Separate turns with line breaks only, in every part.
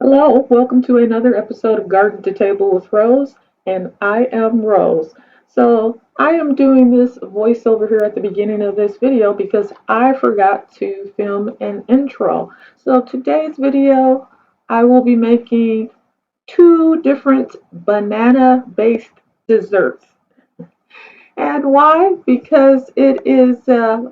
Hello, welcome to another episode of Garden to Table with Rose, and I am Rose. So, I am doing this voiceover here at the beginning of this video because I forgot to film an intro. So, today's video, I will be making two different banana based desserts. And why? Because it is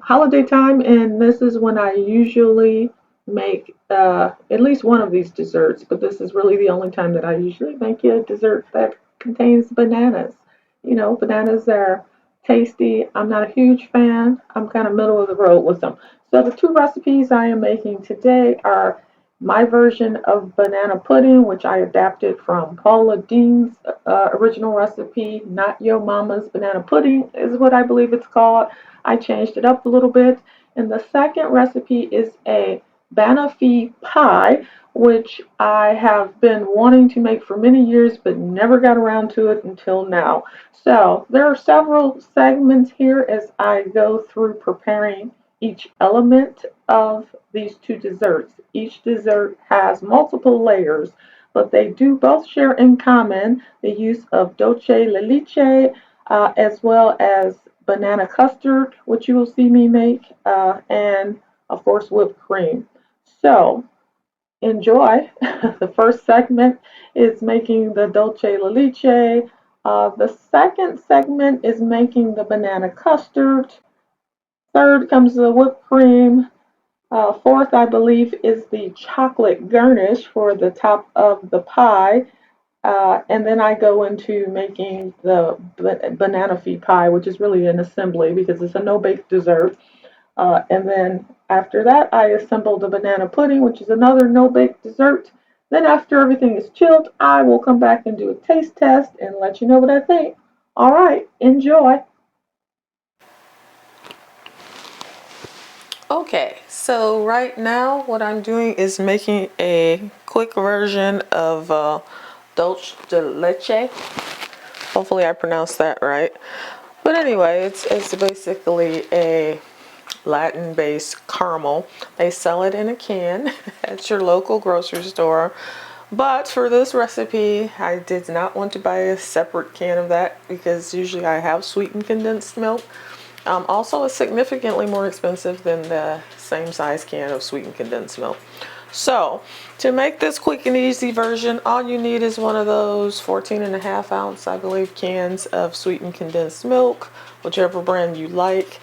holiday time, and this is when I usually make at least one of these desserts. But this is really the only time that I usually make a dessert that contains bananas. You know, bananas are tasty. I'm not a huge fan. I'm kind of middle of the road with them. So the two recipes I am making today are my version of banana pudding, which I adapted from Paula Dean's original recipe. Not Your Mama's Banana Pudding is what I believe it's called. I changed it up a little bit. And the second recipe is a banoffee pie, which I have been wanting to make for many years but never got around to it until now. So there are several segments here as I go through preparing each element of these two desserts. Each dessert has multiple layers, but they do both share in common the use of Dolce de Leche as well as banana custard, which you will see me make, and of course whipped cream. So enjoy. The first segment is making the Dolce de Leche. The second segment is making the banana custard. Third comes the whipped cream. Fourth, I believe, is the chocolate garnish for the top of the pie. And then I go into making the banana fee pie, which is really an assembly because it's a no-bake dessert. And then after that, I assemble the banana pudding, which is another no-bake dessert. Then after everything is chilled, I will come back and do a taste test and let you know what I think. All right, enjoy.
Okay, so right now what I'm doing is making a quick version of Dolce de Leche. Hopefully I pronounced that right. But anyway, it's basically a Latin-based caramel. They sell it in a can at your local grocery store. But for this recipe, I did not want to buy a separate can of that because usually I have sweetened condensed milk. Also, it's significantly more expensive than the same size can of sweetened condensed milk. So, to make this quick and easy version, all you need is one of those 14.5 ounce, I believe, cans of sweetened condensed milk, whichever brand you like.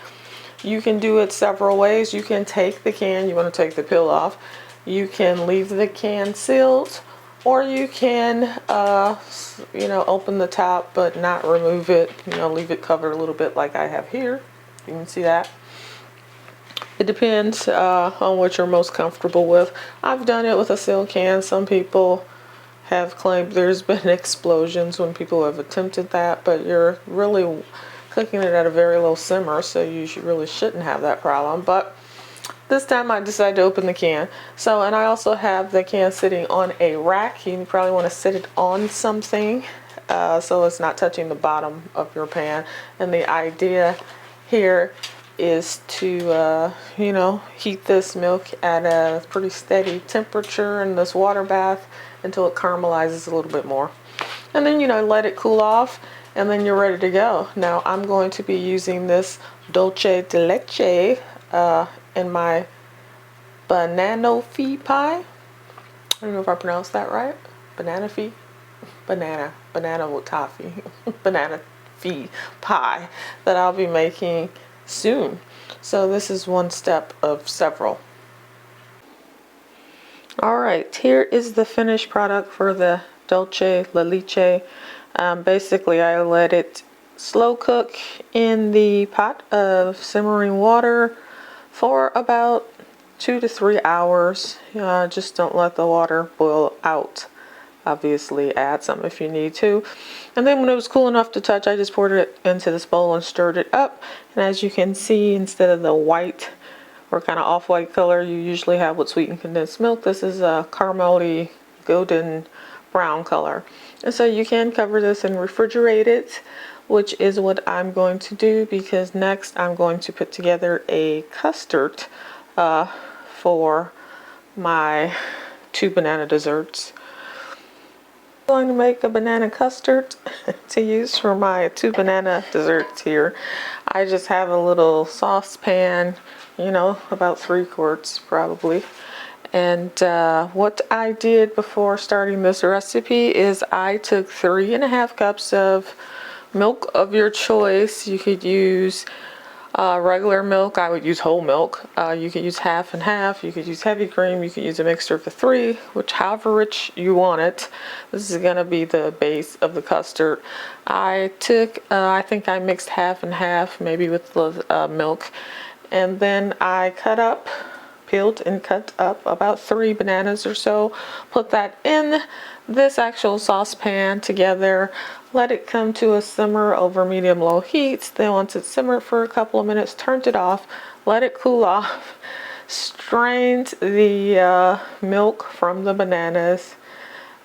You can do it several ways. You can take the can, you want to take the peel off. You can leave the can sealed, or you can, open the top but not remove it. Leave it covered a little bit like I have here. You can see that. It depends on what you're most comfortable with. I've done it with a sealed can. Some people have claimed there's been explosions when people have attempted that, but you're really cooking it at a very low simmer, so you really shouldn't have that problem. But this time I decided to open the can. So, and I also have the can sitting on a rack. You probably want to sit it on something so it's not touching the bottom of your pan. And the idea here is to, heat this milk at a pretty steady temperature in this water bath until it caramelizes a little bit more. And then, let it cool off, and then you're ready to go. Now, I'm going to be using this Dolce de Leche in my banoffee pie. I don't know if I pronounced that right. Banoffee? Banana with toffee. Banoffee pie that I'll be making soon. So this is one step of several. Alright, here is the finished product for the Dolce de Leche. Basically, I let it slow cook in the pot of simmering water for about 2 to 3 hours. Just don't let the water boil out. Obviously, add some if you need to. And then when it was cool enough to touch, I just poured it into this bowl and stirred it up. And as you can see, instead of the white or kind of off-white color you usually have with sweetened condensed milk, this is a caramelly golden brown color. And so you can cover this and refrigerate it, which is what I'm going to do, because next I'm going to put together a custard for my two banana desserts. Going to make a banana custard to use for my 2 banana desserts here. I just have a little saucepan, you know, about 3/4 probably. And what I did before starting this recipe is I took 3.5 cups of milk of your choice. You could use regular milk. I would use whole milk. You could use half and half. You could use heavy cream. You could use a mixture of the 3, which however rich you want it. This is going to be the base of the custard. I think I mixed half and half, maybe with the milk. And then I peeled and cut up about 3 bananas or so. Put that in this actual saucepan together. Let it come to a simmer over medium-low heat. Then once it's simmered for a couple of minutes, turned it off, let it cool off, strained the milk from the bananas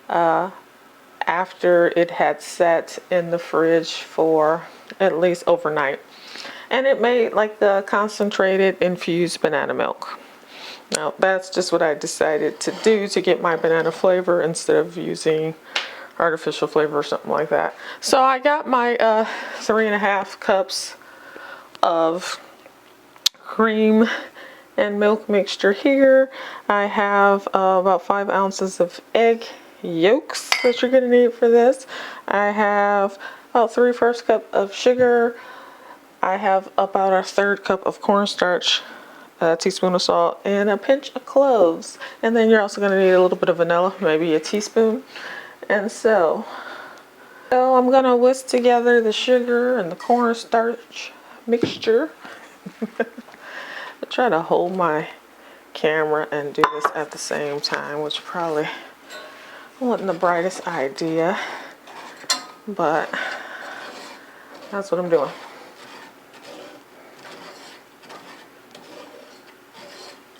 after it had sat in the fridge for at least overnight. And it made like the concentrated infused banana milk. Now that's just what I decided to do to get my banana flavor instead of using artificial flavor or something like that. So I got my 3.5 cups of cream and milk mixture here. I have about 5 ounces of egg yolks that you're gonna need for this. I have about 3/4 cup of sugar. I have about a 1/3 cup of cornstarch, a teaspoon of salt, and a pinch of cloves. And then you're also going to need a little bit of vanilla, maybe a teaspoon. And so I'm going to whisk together the sugar and the cornstarch mixture. I try to hold my camera and do this at the same time, which probably wasn't the brightest idea, but that's what I'm doing.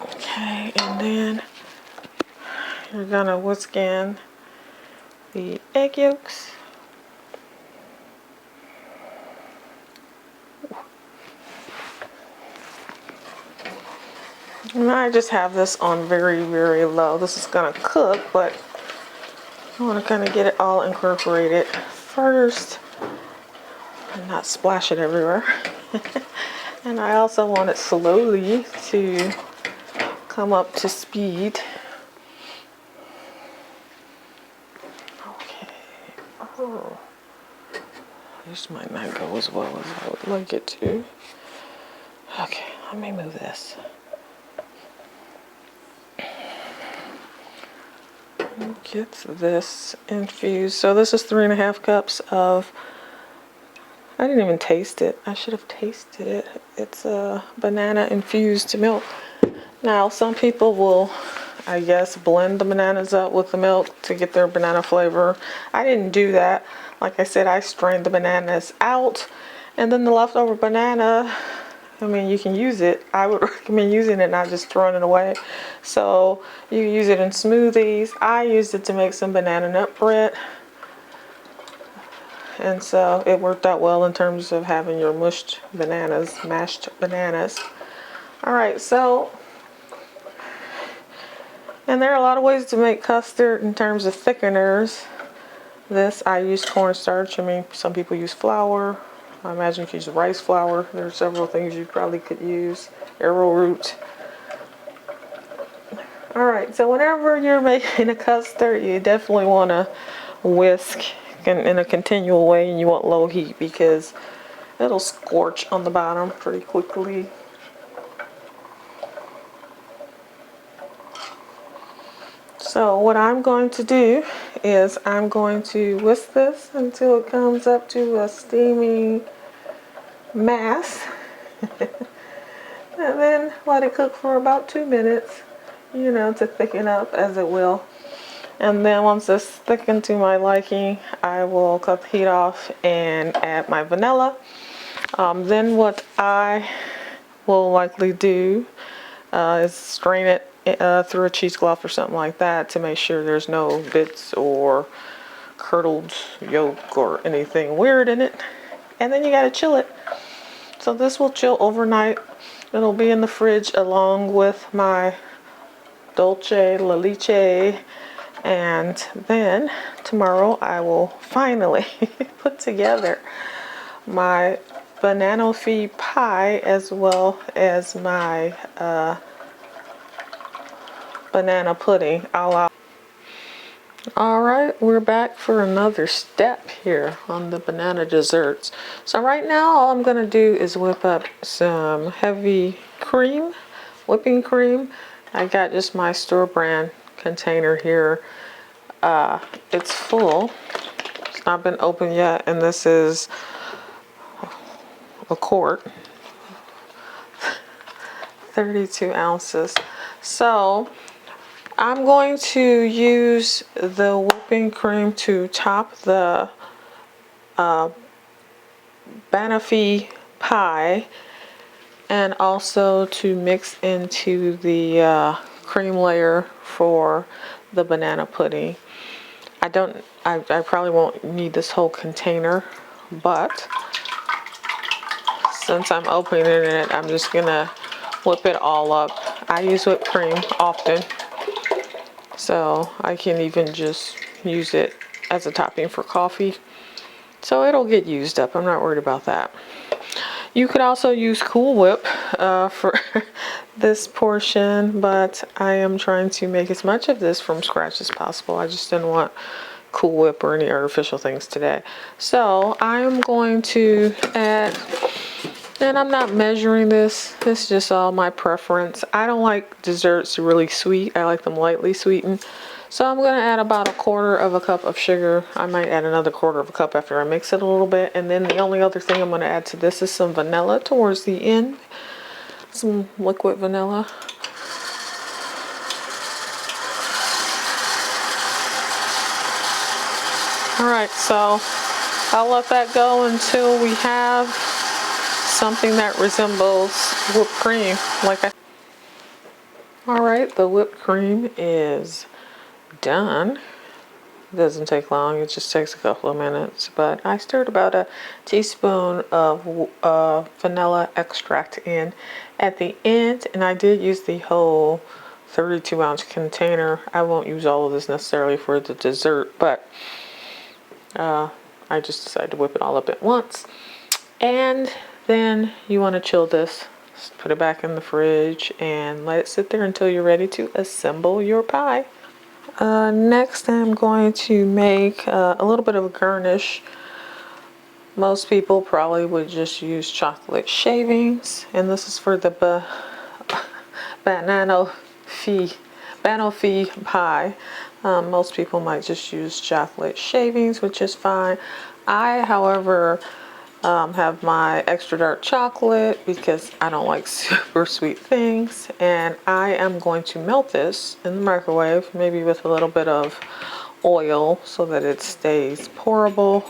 Okay, and then you're gonna whisk in the egg yolks. And I just have this on very, very low. This is gonna cook, but I want to kind of get it all incorporated first and not splash it everywhere. And I also want it slowly to come up to speed. Okay. Oh, this might not go as well as I would like it to. Okay, let me move this. Get this infused. So this is 3.5 cups of, I didn't even taste it. I should have tasted it. It's a banana infused milk. Now some people will, I guess, blend the bananas up with the milk to get their banana flavor. I didn't do that. Like I said, I strained the bananas out, and then the leftover banana, I mean, you can use it. I would recommend using it, not just throwing it away. So you use it in smoothies. I used it to make some banana nut bread. And so it worked out well in terms of having your mashed bananas. All right, so, and there are a lot of ways to make custard in terms of thickeners. This, I use cornstarch. I mean, some people use flour. I imagine you could use rice flour. There are several things you probably could use. Arrowroot. Alright, so whenever you're making a custard, you definitely want to whisk in a continual way, and you want low heat because it'll scorch on the bottom pretty quickly. So what I'm going to do is I'm going to whisk this until it comes up to a steaming mass. And then let it cook for about 2 minutes, you know, to thicken up as it will. And then once it's thickened to my liking, I will cut the heat off and add my vanilla. Then what I will likely do is strain it through a cheesecloth or something like that to make sure there's no bits or curdled yolk or anything weird in it. And then you gotta chill it. So this will chill overnight. It'll be in the fridge along with my Dolce de Leche And then tomorrow I will finally put together my banoffee pie as well as my banana pudding. Alright, we're back for another step here on the banana desserts. So right now all I'm going to do is whip up some heavy cream, whipping cream. I got just my store brand container here. It's full. It's not been opened yet, and this is a quart, 32 ounces. So I'm going to use the whipping cream to top the banoffee pie, and also to mix into the cream layer for the banana pudding. I probably won't need this whole container, but since I'm opening it, I'm just gonna whip it all up. I use whipped cream often, so I can even just use it as a topping for coffee. So it'll get used up. I'm not worried about that. You could also use Cool Whip for this portion, but I am trying to make as much of this from scratch as possible. I just didn't want Cool Whip or any artificial things today. So I'm going to add, and I'm not measuring this. This is just all my preference. I don't like desserts really sweet. I like them lightly sweetened. So I'm going to add about 1/4 cup of sugar. I might add another 1/4 cup after I mix it a little bit. And then the only other thing I'm going to add to this is some vanilla towards the end. Some liquid vanilla. Alright, so I'll let that go until we have something that resembles whipped cream. Alright, the whipped cream is done. It doesn't take long, it just takes a couple of minutes, but I stirred about a teaspoon of vanilla extract in at the end, and I did use the whole 32-ounce container. I won't use all of this necessarily for the dessert, but I just decided to whip it all up at once. And then you want to chill this, just put it back in the fridge and let it sit there until you're ready to assemble your pie. Next I'm going to make a little bit of a garnish. Most people probably would just use chocolate shavings, and this is for the banoffee pie. Most people might just use chocolate shavings, which is fine. I, however, have my extra dark chocolate because I don't like super sweet things, and I am going to melt this in the microwave, maybe with a little bit of oil so that it stays pourable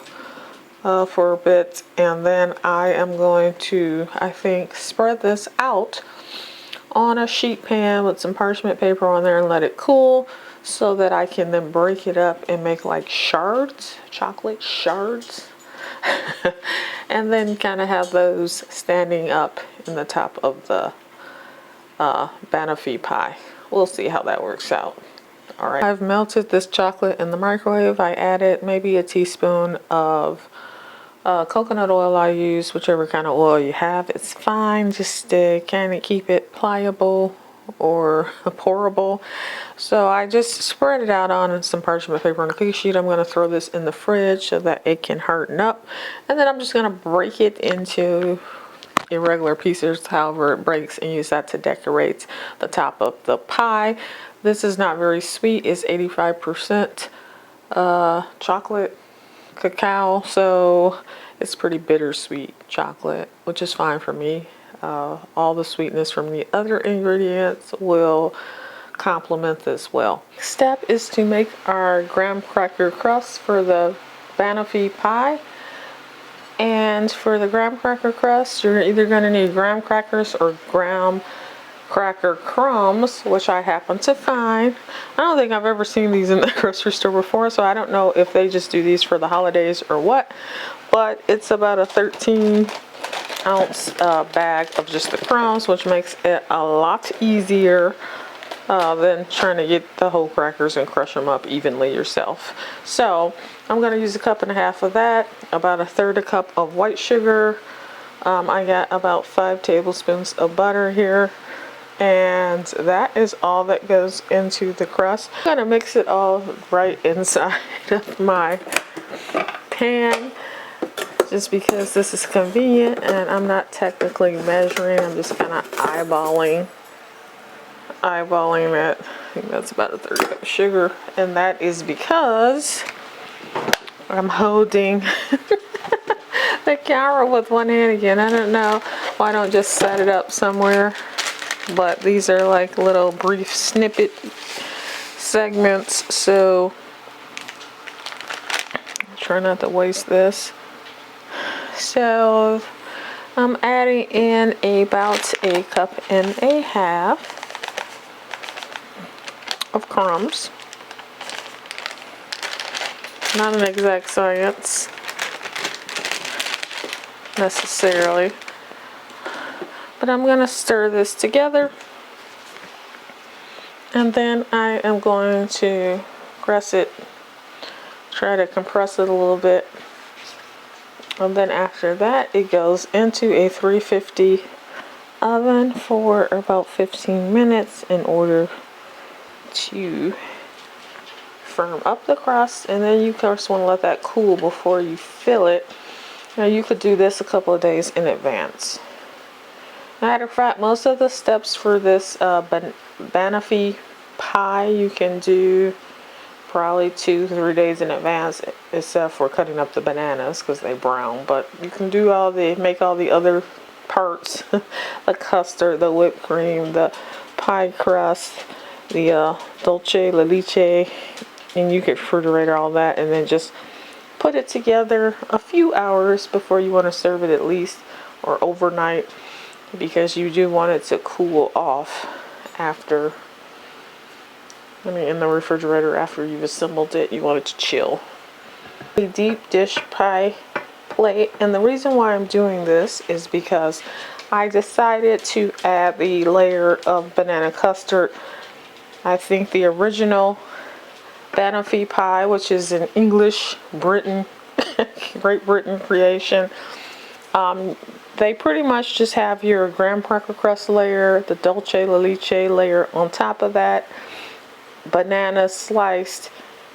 for a bit. And then I am going to, I think, spread this out on a sheet pan with some parchment paper on there and let it cool so that I can then break it up and make like shards, chocolate shards. And then kind of have those standing up in the top of the banoffee pie. We'll see how that works out. Alright, I've melted this chocolate in the microwave. I added maybe a teaspoon of coconut oil. I use whichever kind of oil you have. It's fine, just to kind of keep it pliable or pourable. So I just spread it out on some parchment paper on a cookie sheet. I'm going to throw this in the fridge so that it can harden up, and then I'm just going to break it into irregular pieces however it breaks and use that to decorate the top of the pie. This is not very sweet. It's 85% chocolate cacao, so it's pretty bittersweet chocolate, which is fine for me. All the sweetness from the other ingredients will complement this well. Next step is to make our graham cracker crust for the banoffee pie. And for the graham cracker crust, you're either going to need graham crackers or graham cracker crumbs, which I happen to find. I don't think I've ever seen these in the grocery store before, so I don't know if they just do these for the holidays or what, but it's about a 13-ounce bag of just the crumbs, which makes it a lot easier than trying to get the whole crackers and crush them up evenly yourself. So I'm going to use 1.5 cups of that, about 1/3 cup of white sugar. I got about 5 tablespoons of butter here, and that is all that goes into the crust. I'm going to mix it all right inside of my pan, just because this is convenient and I'm not technically measuring. I'm just kind of eyeballing that. I think that's about 1/3 cup of sugar, and that is because I'm holding the camera with one hand again. I don't know why I don't just set it up somewhere, but these are like little brief snippet segments, so try not to waste this. So I'm adding in about 1.5 cups of crumbs. Not an exact science necessarily, but I'm going to stir this together, and then I am going to press it, try to compress it a little bit, and then after that it goes into a 350 oven for about 15 minutes in order to firm up the crust. And then you first want to let that cool before you fill it. Now you could do this a couple of days in advance. Matter of fact, most of the steps for this banoffee pie you can do probably 2-3 days in advance, except for cutting up the bananas because they brown. But you can do make all the other parts, the custard, the whipped cream, the pie crust, the Dolce de Leche, and you can refrigerate all that, and then just put it together a few hours before you want to serve it, at least, or overnight, because you do want it to cool off after, in the refrigerator after you've assembled it. You want it to chill. A deep dish pie plate, and the reason why I'm doing this is because I decided to add the layer of banana custard. I think the original banoffee pie, which is an Great Britain creation, they pretty much just have your graham cracker crust layer, the Dolce de Leche layer on top of that, bananas sliced,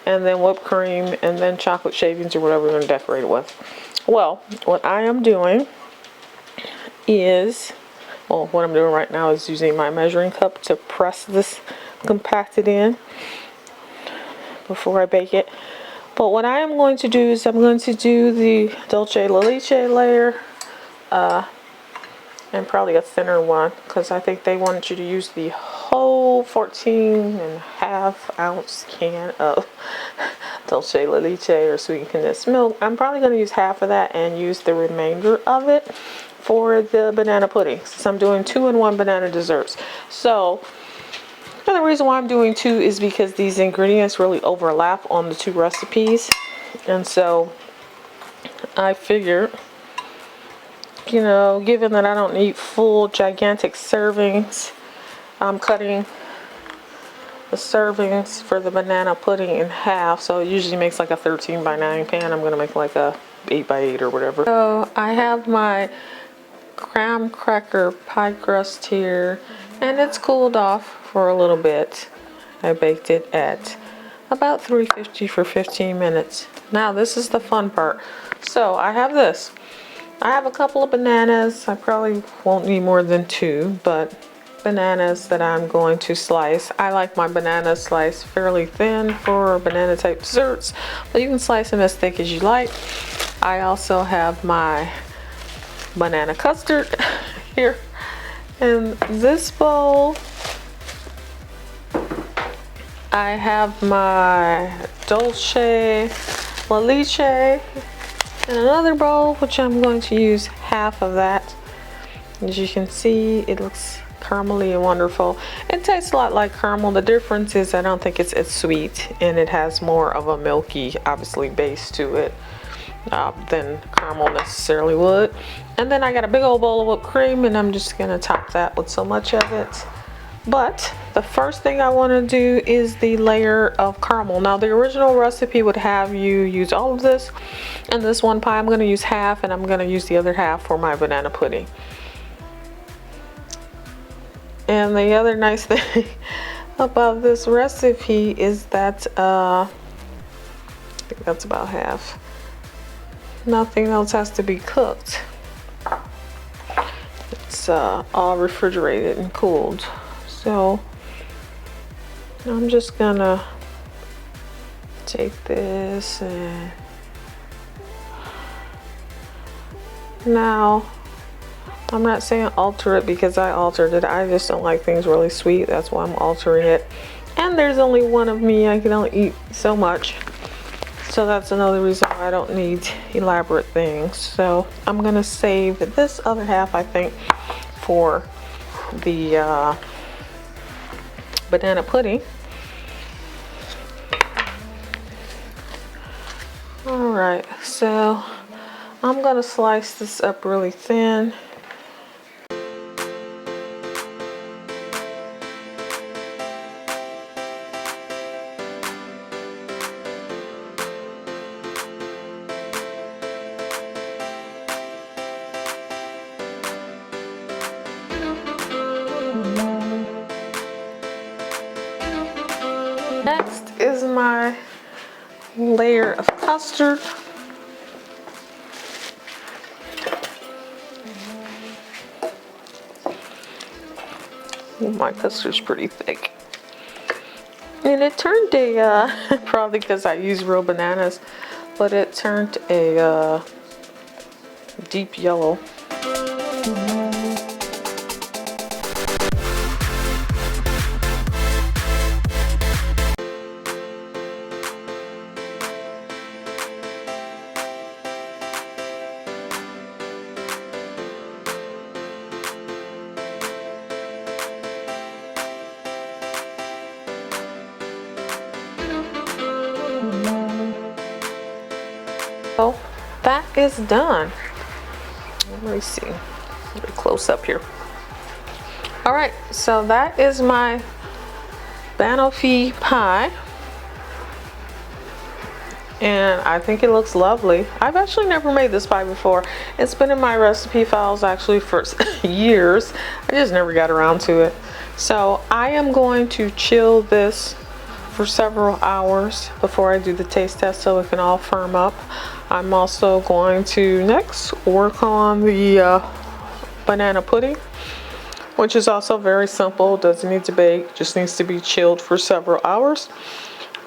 and then whipped cream, and then chocolate shavings or whatever you're going to decorate it with. Well, what I am doing is, what I'm doing right now is using my measuring cup to press this, compact it in before I bake it. But what I am going to do is I'm going to do the Dolce de Leche layer, and probably a thinner one, because I think they wanted you to use the whole 14.5 ounce can of Dolce de Leche or sweetened condensed milk. I'm probably going to use half of that and use the remainder of it for the banana pudding, since I'm doing 2-in-1 banana desserts. So the reason why I'm doing 2 is because these ingredients really overlap on the 2 recipes, and so I figured, given that I don't need full gigantic servings, I'm cutting the servings for the banana pudding in half, so it usually makes like a 13x9 pan. I'm going to make like a 8x8 or whatever. So I have my graham cracker pie crust here, and it's cooled off for a little bit. I baked it at about 350 for 15 minutes. Now this is the fun part. So I have this. I have a couple of bananas. I probably won't need more than 2, but bananas that I'm going to slice. I like my banana sliced fairly thin for banana type desserts, but you can slice them as thick as you like. I also have my banana custard here. In this bowl, I have my Dolce de Leche in another bowl, which I'm going to use half of that. As you can see, it looks caramely and wonderful. It tastes a lot like caramel. The difference is I don't think it's as sweet, and it has more of a milky, obviously, base to it than caramel necessarily would. And then I got a big old bowl of whipped cream, and I'm just gonna top that with so much of it But the first thing I want to do is the layer of caramel. Now the original recipe would have you use all of this, and this one pie I'm going to use half, and I'm going to use the other half for my banana pudding. And the other nice thing about this recipe is that I think that's about half. Nothing else has to be cooked. It's all refrigerated and cooled. So I'm just gonna take this, and now I'm not saying alter it because I altered it. I just don't like things really sweet. That's why I'm altering it. And there's only one of me. I can only eat so much. So that's another reason why I don't need elaborate things. So I'm gonna save this other half, I think, for the banana pudding. All right, so I'm gonna slice this up really thin. Next is my layer of custard. Ooh, my custard's pretty thick. And it turned a, probably because I use real bananas, but it turned a deep yellow. So that is done. Let me see, very close up here. All right, so that is my banoffee pie, and I think it looks lovely. I've actually never made this pie before. It's been in my recipe files actually for years. I just never got around to it. So I am going to chill this for several hours before I do the taste test so it can all firm up. I'm also going to next work on the banana pudding, which is also very simple. Doesn't need to bake, just needs to be chilled for several hours.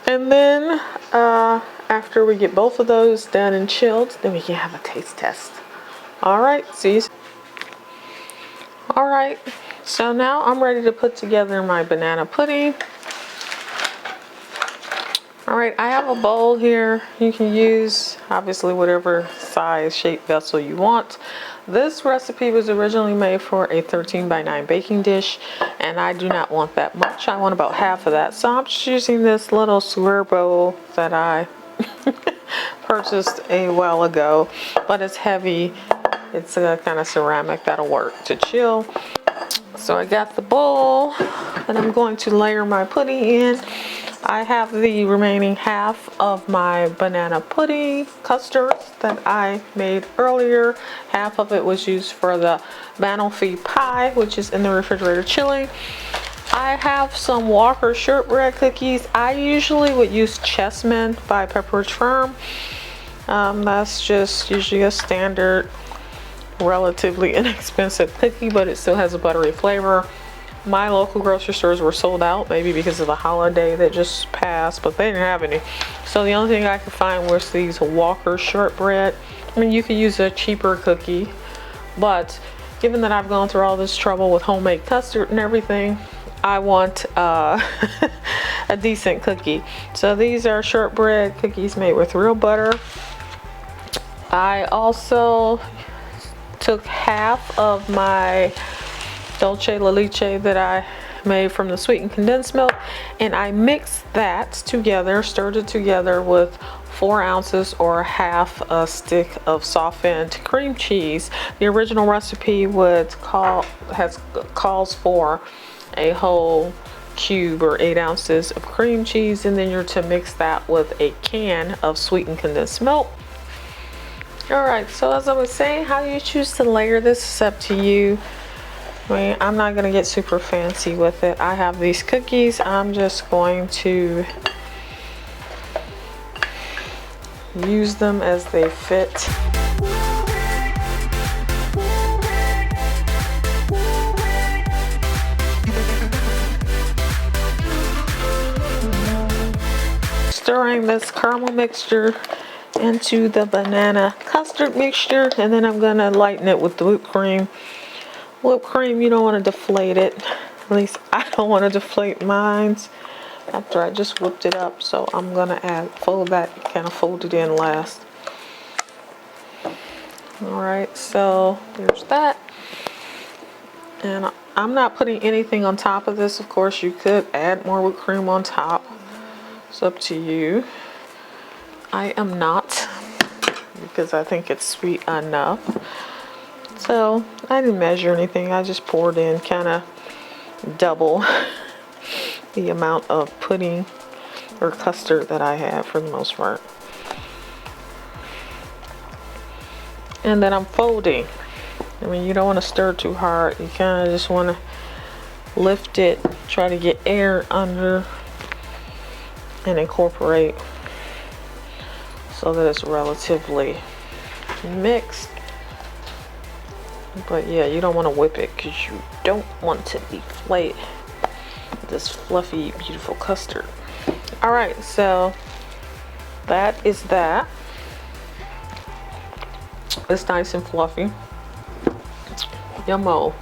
And then after we get both of those done and chilled, then we can have a taste test. All right, see you. All right, so now I'm ready to put together my banana pudding. All right, I have a bowl here. You can use obviously whatever size, shape vessel you want. This recipe was originally made for a 13x9 baking dish, and I do not want that much. I want about half of that. So I'm just using this little square bowl that I purchased a while ago, but it's heavy. It's a kind of ceramic that'll work to chill. So I got the bowl, and I'm going to layer my pudding in. I have the remaining half of my banana pudding custard that I made earlier. Half of it was used for the banoffee pie, which is in the refrigerator chilling. I have some Walker shortbread cookies. I usually would use Chessman by Pepperidge Farm. That's just usually a standard, relatively inexpensive cookie, but it still has a buttery flavor. My local grocery stores were sold out, maybe because of the holiday that just passed, but they didn't have any. So the only thing I could find was these Walker shortbread. I mean, you could use a cheaper cookie, but given that I've gone through all this trouble with homemade custard and everything, I want a decent cookie. So these are shortbread cookies made with real butter. I also took half of my Dolce de Leche that I made from the sweetened condensed milk, and I mixed that together, stirred it together with 4 ounces or half a stick of softened cream cheese. The original recipe calls for a whole cube or 8 ounces of cream cheese, and then you're to mix that with a can of sweetened condensed milk. Alright, so as I was saying, how you choose to layer this is up to you. I mean, I'm not going to get super fancy with it. I have these cookies. I'm just going to use them as they fit. Stirring this caramel mixture into the banana custard mixture, and then I'm gonna lighten it with the whipped cream. Whipped cream, you don't want to deflate it. At least I don't want to deflate mine after I just whipped it up. So I'm gonna fold it in last. All right, so there's that. And I'm not putting anything on top of this. Of course, you could add more whipped cream on top. It's up to you. I am not, because I think it's sweet enough. So I didn't measure anything. I just poured in kind of double the amount of pudding or custard that I have for the most part. And then I'm folding. I mean, you don't want to stir too hard. You kind of just want to lift it, try to get air under and incorporate so that it's relatively mixed. But yeah, you don't want to whip it because you don't want to deflate this fluffy, beautiful custard. All right, so that is that. It's nice and fluffy. Yummo.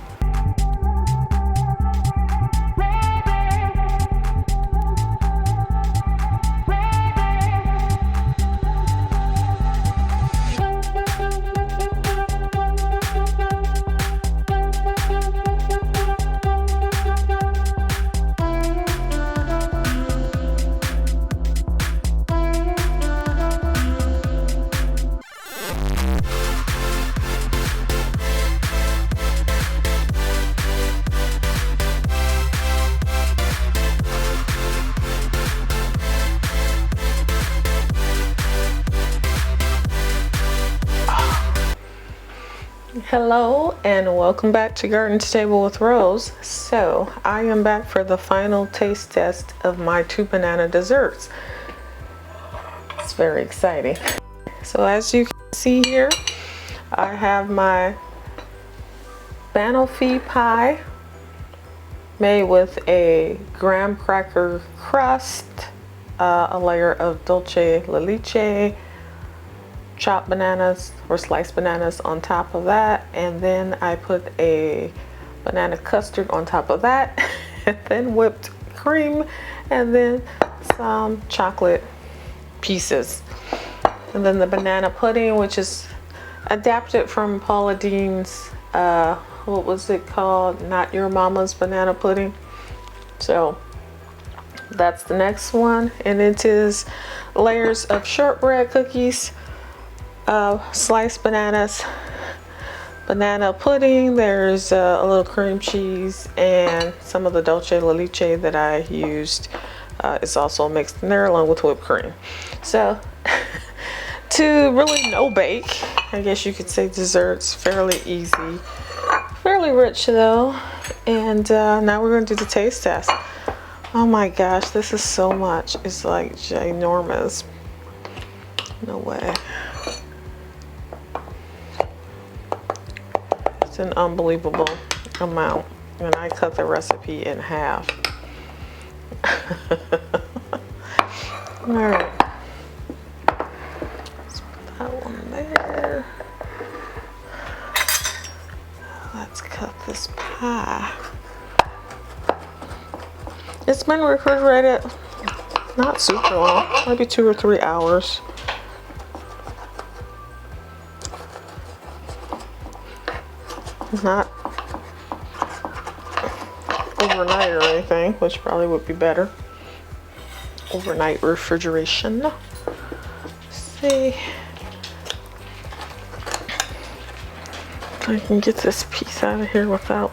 Hello and welcome back to Garden to Table with Rose. So I am back for the final taste test of my 2 banana desserts. It's very exciting. So as you can see here, I have my banoffee pie made with a graham cracker crust, a layer of Dolce de Leche, chopped bananas or sliced bananas on top of that, and then I put a banana custard on top of that, and then whipped cream, and then some chocolate pieces, and then the banana pudding, which is adapted from Paula Deen's what was it called, Not Your Mama's Banana Pudding. So that's the next one, and it is layers of shortbread cookies, sliced bananas, banana pudding, there's a little cream cheese, and some of the Dolce de Leche that I used is also mixed in there along with whipped cream. So to really no bake, I guess you could say, desserts, fairly easy, fairly rich though. And now we're going to do the taste test. Oh my gosh, this is so much. It's like ginormous. No way. It's an unbelievable amount, and I cut the recipe in half. All right, let's put that one there. Let's cut this pie. It's been refrigerated not super long, maybe 2 or 3 hours. Not overnight or anything, which probably would be better. Overnight refrigeration. Let's see if I can get this piece out of here without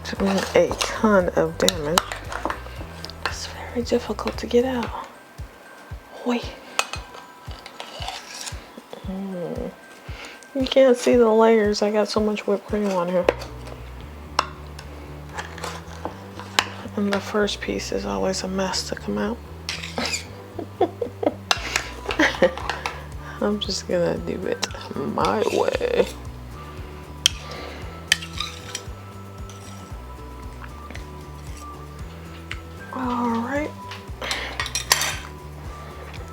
doing a ton of damage. It's very difficult to get out. Wait. You can't see the layers. I got so much whipped cream on here. And the first piece is always a mess to come out. I'm just gonna do it my way. All right.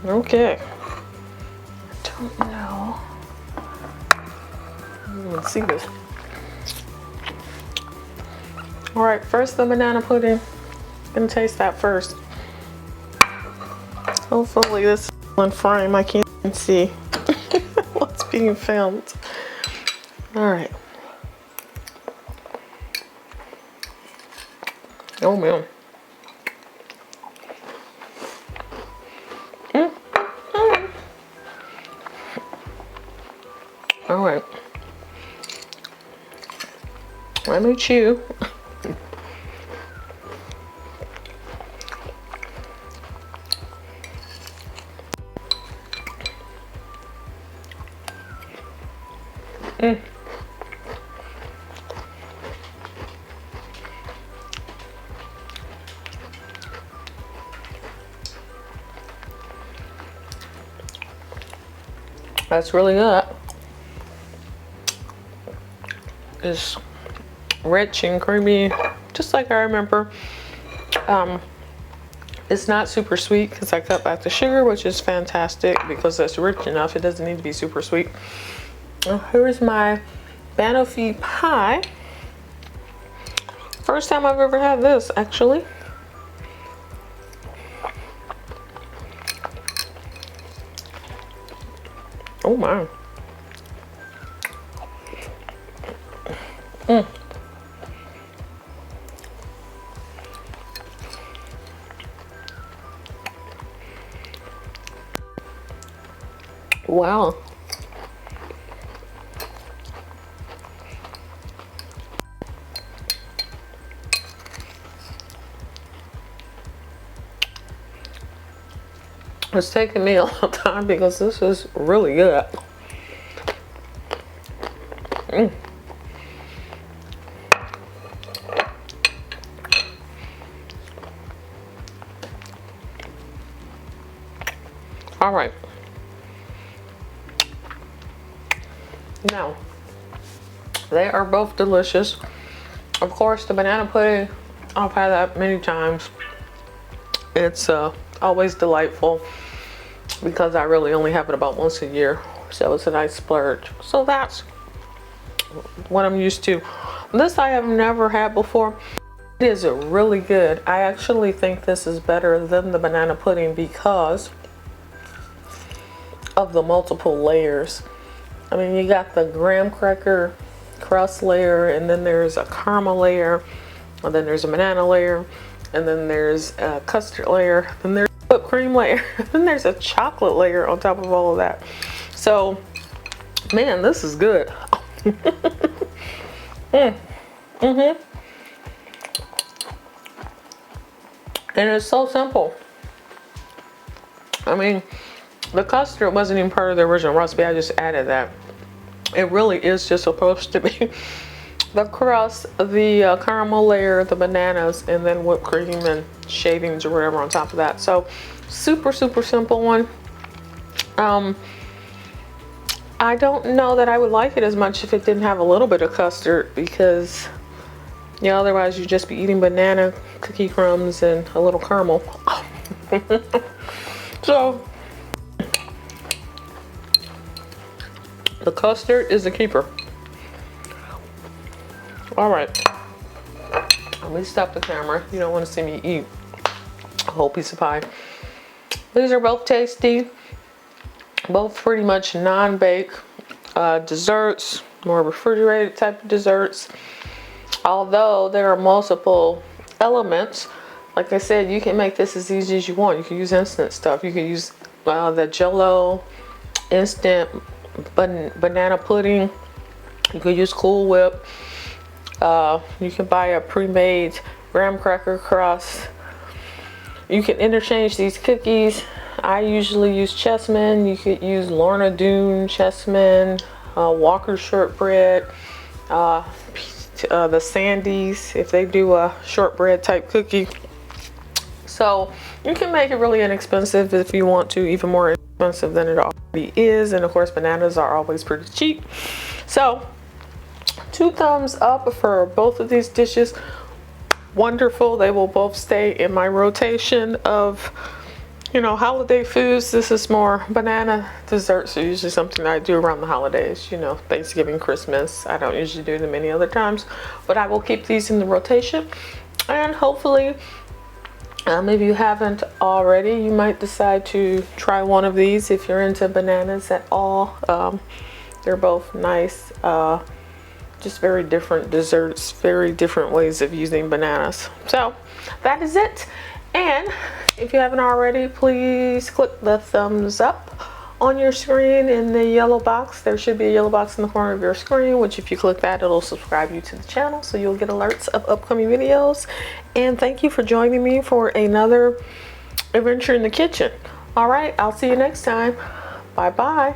Okay. I don't know. Let's see this. All right, first the banana pudding. Gonna taste that first. Hopefully this is in frame. I can't even see what's being filmed. All right. Oh man. All right. Let me chew. That's really good. It's rich and creamy, just like I remember. It's not super sweet because I cut back the sugar, which is fantastic because it's rich enough. It doesn't need to be super sweet. Here's my banoffee pie. First time I've ever had this, actually. Oh my. Wow. It's taking me a long time because this is really good. All right. Now, they are both delicious. Of course, the banana pudding, I've had that many times. It's always delightful because I really only have it about once a year. So it's a nice splurge. So that's what I'm used to. This I have never had before. It is really good. I actually think this is better than the banana pudding because of the multiple layers. I mean, you got the graham cracker crust layer, and then there's a caramel layer, and then there's a banana layer, and then there's a custard layer, then there's a whipped cream layer, then there's a chocolate layer on top of all of that. So, man, this is good. And it's so simple. I mean, the custard wasn't even part of the original recipe. I just added that. It really is just supposed to be the crust, the caramel layer, the bananas, and then whipped cream and shavings or whatever on top of that. So super, super simple one. I don't know that I would like it as much if it didn't have a little bit of custard because, yeah, otherwise you'd just be eating banana cookie crumbs and a little caramel. So the custard is a keeper. All right, let me stop the camera. You don't want to see me eat a whole piece of pie. These are both tasty, both pretty much non-bake desserts, more refrigerated type of desserts. Although there are multiple elements, like I said, you can make this as easy as you want. You can use instant stuff. You can use the Jell-O instant banana pudding. You could use Cool Whip. You can buy a pre-made graham cracker crust. You can interchange these cookies. I usually use Chessman. You could use Lorna Doone Chessman, Walker shortbread, the Sandies if they do a shortbread type cookie. So you can make it really inexpensive if you want to, even more expensive than it already is. And of course, bananas are always pretty cheap. So 2 thumbs up for both of these dishes. Wonderful. They will both stay in my rotation of, you know, holiday foods. This is more banana desserts are usually something that I do around the holidays, you know, Thanksgiving, Christmas. I don't usually do them any other times, but I will keep these in the rotation. And hopefully, if you haven't already, you might decide to try one of these if you're into bananas at all. They're both nice, just very different desserts, very different ways of using bananas. So that is it. And if you haven't already, please click the thumbs up on your screen in the yellow box. There should be a yellow box in the corner of your screen, which if you click that, it'll subscribe you to the channel so you'll get alerts of upcoming videos. And thank you for joining me for another adventure in the kitchen. All right, I'll see you next time. Bye bye.